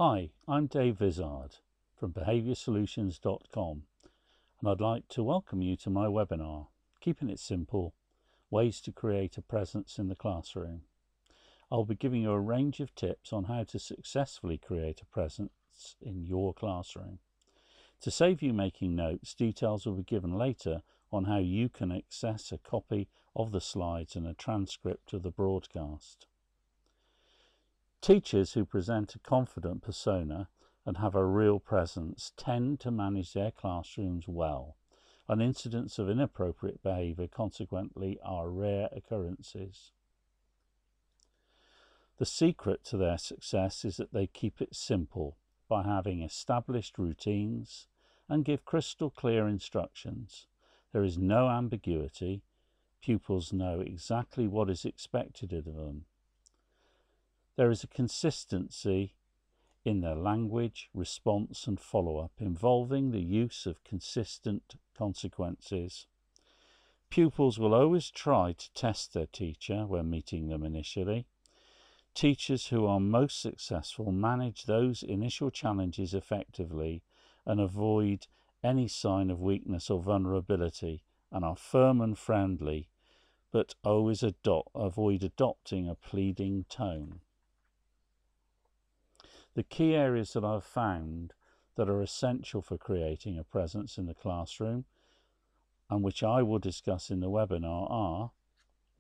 Hi, I'm Dave Vizard from behaviorsolutions.com, and I'd like to welcome you to my webinar, Keeping It Simple, Ways to Create a Presence in the Classroom. I'll be giving you a range of tips on how to successfully create a presence in your classroom. To save you making notes, details will be given later on how you can access a copy of the slides and a transcript of the broadcast. Teachers who present a confident persona and have a real presence tend to manage their classrooms well, and incidents of inappropriate behaviour consequently are rare occurrences. The secret to their success is that they keep it simple by having established routines and give crystal clear instructions. There is no ambiguity. Pupils know exactly what is expected of them. There is a consistency in their language, response and follow-up involving the use of consistent consequences. Pupils will always try to test their teacher when meeting them initially. Teachers who are most successful manage those initial challenges effectively and avoid any sign of weakness or vulnerability, and are firm and friendly, but always avoid adopting a pleading tone. The key areas that I've found that are essential for creating a presence in the classroom, and which I will discuss in the webinar, are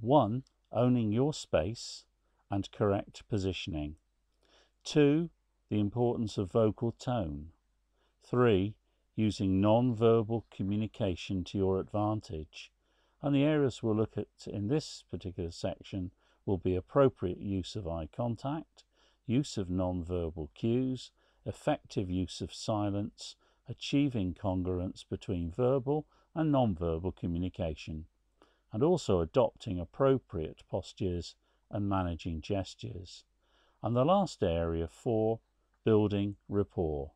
1. Owning your space and correct positioning. 2. The importance of vocal tone. 3. Using non-verbal communication to your advantage. And the areas we'll look at in this particular section will be appropriate use of eye contact, use of non-verbal cues, effective use of silence, achieving congruence between verbal and non-verbal communication, and also adopting appropriate postures and managing gestures. And the last area, 4, building rapport.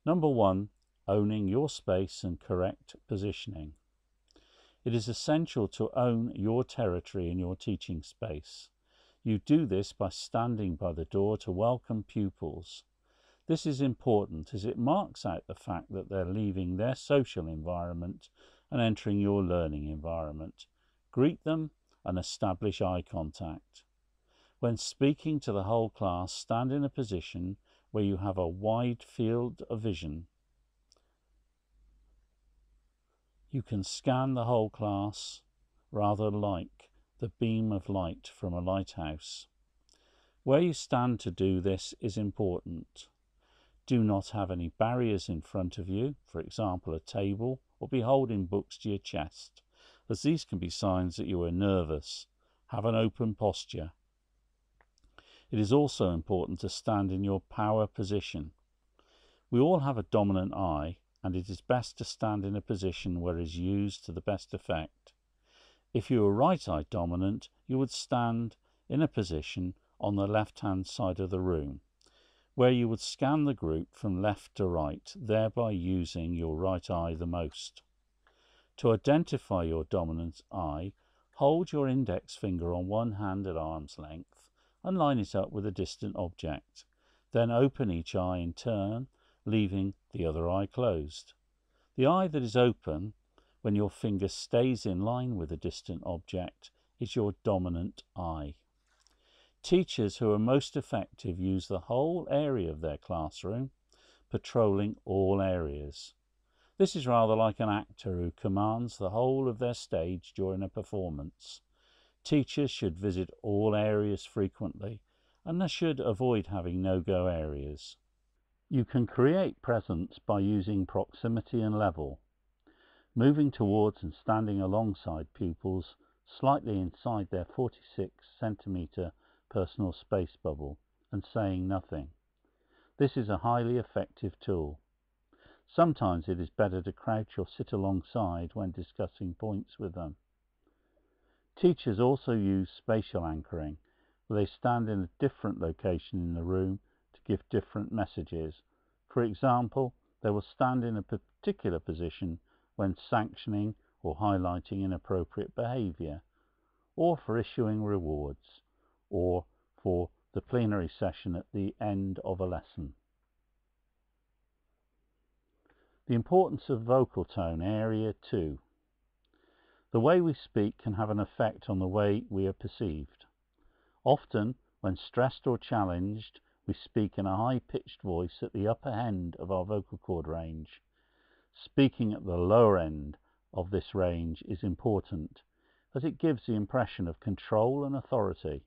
Number 1, owning your space and correct positioning. It is essential to own your territory in your teaching space. You do this by standing by the door to welcome pupils. This is important as it marks out the fact that they're leaving their social environment and entering your learning environment. Greet them and establish eye contact. When speaking to the whole class, stand in a position where you have a wide field of vision. You can scan the whole class, rather like the beam of light from a lighthouse. Where you stand to do this is important. Do not have any barriers in front of you, for example a table, or be holding books to your chest, as these can be signs that you are nervous. Have an open posture. It is also important to stand in your power position. We all have a dominant eye, and it is best to stand in a position where it is used to the best effect. If you are right-eye dominant, you would stand in a position on the left-hand side of the room, where you would scan the group from left to right, thereby using your right eye the most. To identify your dominant eye, hold your index finger on one hand at arm's length and line it up with a distant object. Then open each eye in turn, leaving the other eye closed. The eye that is open, when your finger stays in line with a distant object, is your dominant eye. Teachers who are most effective use the whole area of their classroom, patrolling all areas. This is rather like an actor who commands the whole of their stage during a performance. Teachers should visit all areas frequently, and they should avoid having no-go areas. You can create presence by using proximity and level, moving towards and standing alongside pupils slightly inside their 46 centimetre personal space bubble and saying nothing. This is a highly effective tool. Sometimes it is better to crouch or sit alongside when discussing points with them. Teachers also use spatial anchoring, where they stand in a different location in the room to give different messages. For example, they will stand in a particular position when sanctioning or highlighting inappropriate behaviour, or for issuing rewards, or for the plenary session at the end of a lesson. The importance of vocal tone, area 2. The way we speak can have an effect on the way we are perceived. Often, when stressed or challenged, we speak in a high-pitched voice at the upper end of our vocal cord range. Speaking at the lower end of this range is important, as it gives the impression of control and authority.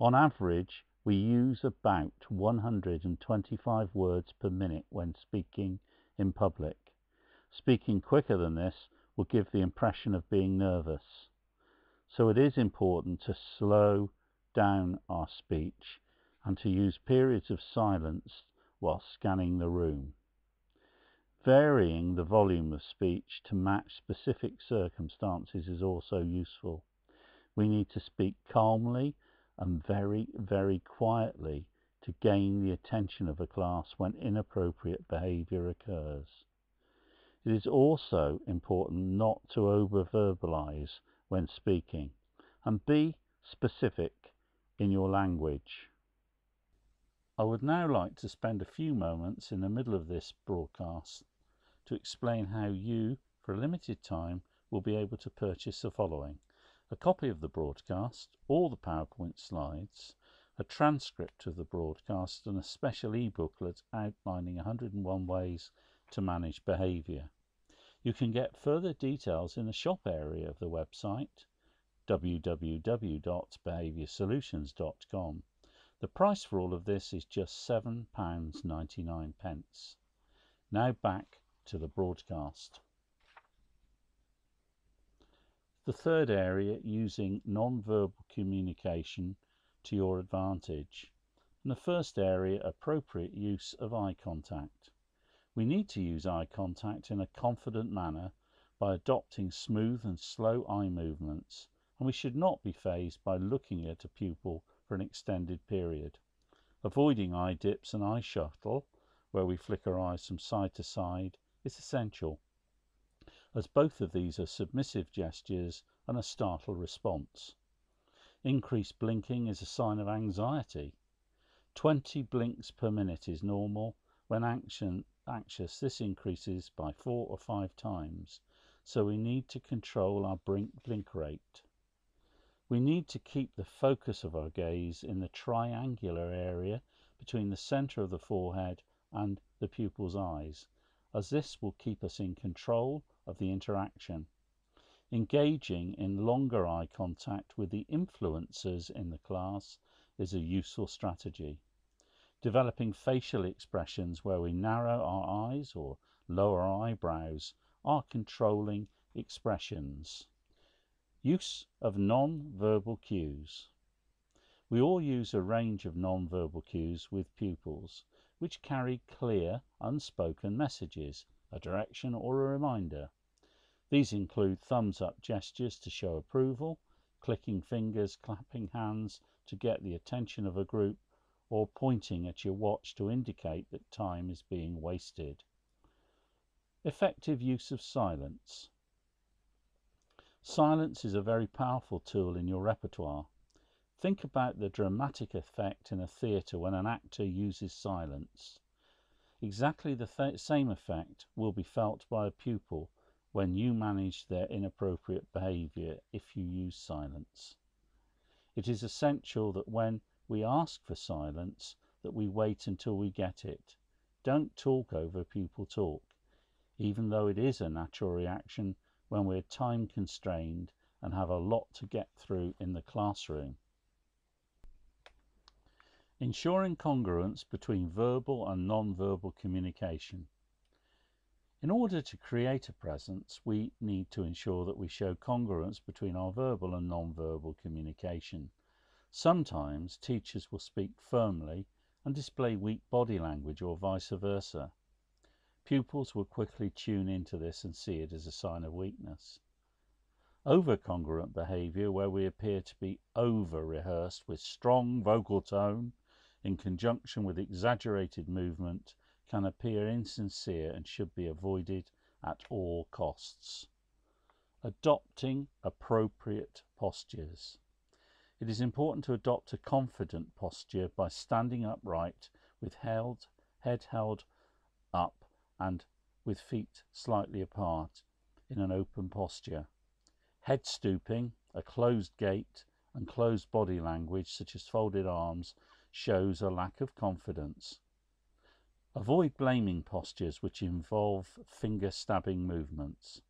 On average, we use about 125 words per minute when speaking in public. Speaking quicker than this will give the impression of being nervous. So it is important to slow down our speech and to use periods of silence while scanning the room. Varying the volume of speech to match specific circumstances is also useful. We need to speak calmly and very, very quietly to gain the attention of a class when inappropriate behaviour occurs. It is also important not to over-verbalise when speaking, and be specific in your language. I would now like to spend a few moments in the middle of this broadcast to explain how you, for a limited time, will be able to purchase the following: a copy of the broadcast, all the PowerPoint slides, a transcript of the broadcast, and a special e-booklet outlining 101 ways to manage behaviour. You can get further details in the shop area of the website, www.behavioursolutions.com. The price for all of this is just £7.99. Now back to the broadcast. The third area, using non-verbal communication to your advantage. And the first area, appropriate use of eye contact. We need to use eye contact in a confident manner by adopting smooth and slow eye movements, and we should not be fazed by looking at a pupil for an extended period. Avoiding eye dips and eye shuttle, where we flick our eyes from side to side, is essential, as both of these are submissive gestures and a startled response. Increased blinking is a sign of anxiety. 20 blinks per minute is normal. When anxious, this increases by 4 or 5 times, so we need to control our blink rate. We need to keep the focus of our gaze in the triangular area between the centre of the forehead and the pupil's eyes, as this will keep us in control of the interaction. Engaging in longer eye contact with the influencers in the class is a useful strategy. Developing facial expressions where we narrow our eyes or lower our eyebrows are controlling expressions. Use of non-verbal cues. We all use a range of non-verbal cues with pupils, which carry clear, unspoken messages, a direction or a reminder. These include thumbs-up gestures to show approval, clicking fingers, clapping hands to get the attention of a group, or pointing at your watch to indicate that time is being wasted. Effective use of silence. Silence is a very powerful tool in your repertoire. Think about the dramatic effect in a theatre when an actor uses silence. Exactly the same effect will be felt by a pupil when you manage their inappropriate behaviour if you use silence. It is essential that when we ask for silence, that we wait until we get it. Don't talk over pupil talk, even though it is a natural reaction when we're time constrained and have a lot to get through in the classroom. Ensuring congruence between verbal and non-verbal communication. In order to create a presence, we need to ensure that we show congruence between our verbal and non-verbal communication. Sometimes teachers will speak firmly and display weak body language, or vice versa. Pupils will quickly tune into this and see it as a sign of weakness. Over-congruent behaviour, where we appear to be over-rehearsed with strong vocal tone in conjunction with exaggerated movement, can appear insincere and should be avoided at all costs. Adopting appropriate postures. It is important to adopt a confident posture by standing upright with head held up and with feet slightly apart in an open posture. Head stooping, a closed gait, and closed body language such as folded arms shows a lack of confidence. Avoid blaming postures which involve finger stabbing movements.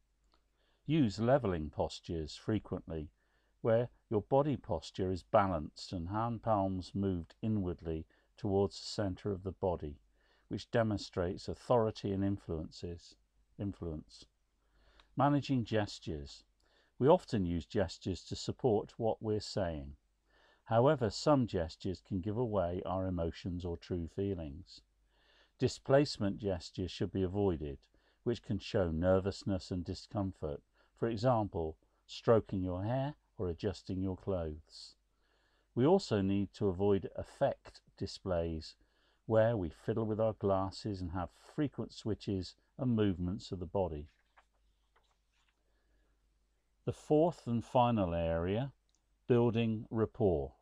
Use levelling postures frequently, where your body posture is balanced and hand palms moved inwardly towards the centre of the body, which demonstrates authority and influence. Managing gestures. We often use gestures to support what we're saying. However, some gestures can give away our emotions or true feelings. Displacement gestures should be avoided, which can show nervousness and discomfort. For example, stroking your hair or adjusting your clothes. We also need to avoid affect displays, where we fiddle with our glasses and have frequent switches and movements of the body. The fourth and final area, building rapport.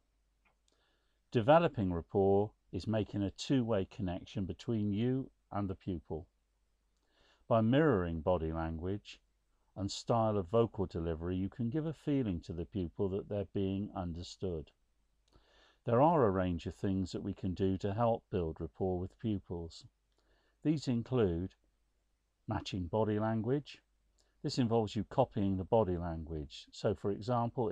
Developing rapport is making a two-way connection between you and the pupil. By mirroring body language and style of vocal delivery, you can give a feeling to the pupil that they're being understood. There are a range of things that we can do to help build rapport with pupils. These include matching body language. This involves you copying the body language. So for example,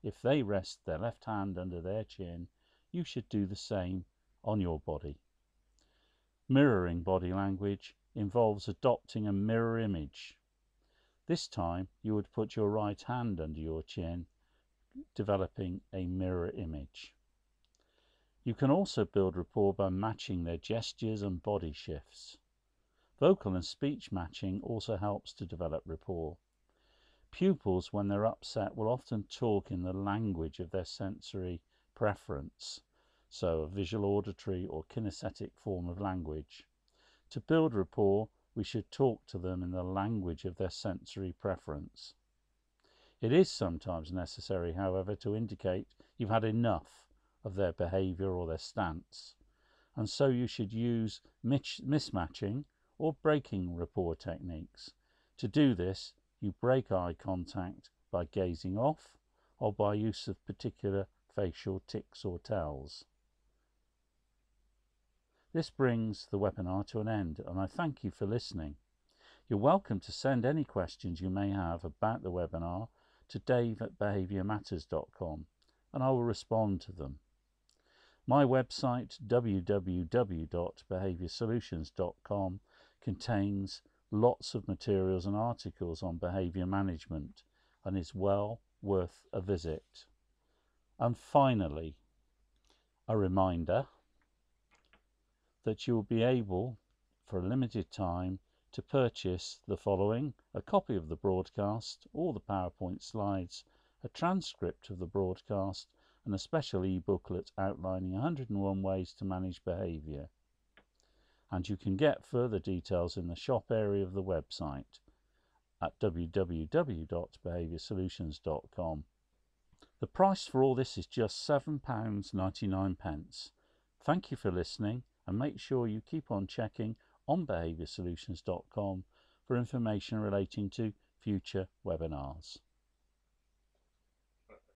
if they rest their left hand under their chin, you should do the same on your body. Mirroring body language involves adopting a mirror image. This time you would put your right hand under your chin, developing a mirror image. You can also build rapport by matching their gestures and body shifts. Vocal and speech matching also helps to develop rapport. Pupils, when they're upset, will often talk in the language of their sensory preference, so a visual, auditory or kinesthetic form of language. To build rapport, we should talk to them in the language of their sensory preference. It is sometimes necessary, however, to indicate you've had enough of their behaviour or their stance, and so you should use mismatching or breaking rapport techniques. To do this, you break eye contact by gazing off or by use of particular facial tics or tells. This brings the webinar to an end, and I thank you for listening. You're welcome to send any questions you may have about the webinar to dave@behaviourmatters.com, and I will respond to them. My website, www.behavioursolutions.com, contains lots of materials and articles on behaviour management and is well worth a visit. And finally, a reminder that you will be able, for a limited time, to purchase the following: a copy of the broadcast, all the PowerPoint slides, a transcript of the broadcast, and a special e-booklet outlining 101 ways to manage behaviour. And you can get further details in the shop area of the website at www.behaviorsolutions.com. The price for all this is just £7.99. Thank you for listening, and make sure you keep on checking on behaviorsolutions.com for information relating to future webinars.